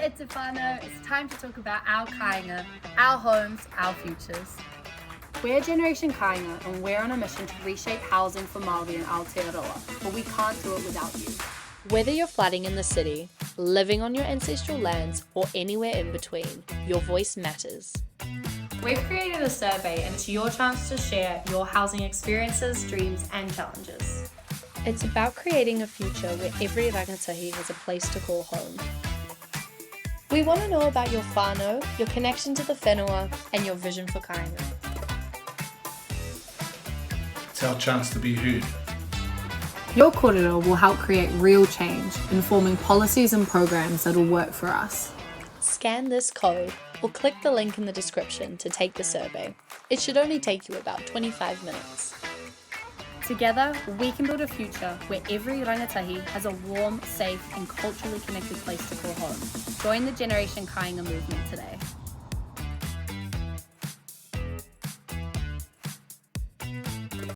it's a whānau. It's time to talk about our kāinga, our homes, our futures. We're Generation Kāinga and we're on a mission to reshape housing for Māori in Aotearoa, but we can't do it without you. Whether you're flooding in the city, living on your ancestral lands, or anywhere in between, your voice matters. We've created a survey and it's your chance to share your housing experiences, dreams and challenges. It's about creating a future where every rangatahi has a place to call home. We want to know about your whānau, your connection to the whenua, and your vision for kāinga. It's our chance to be heard. Your kōrero will help create real change, informing policies and programs that will work for us. Scan this code or click the link in the description to take the survey. It should only take you about 25 minutes. Together, we can build a future where every rangatahi has a warm, safe and culturally connected place to call home. Join the Generation Kāinga movement today.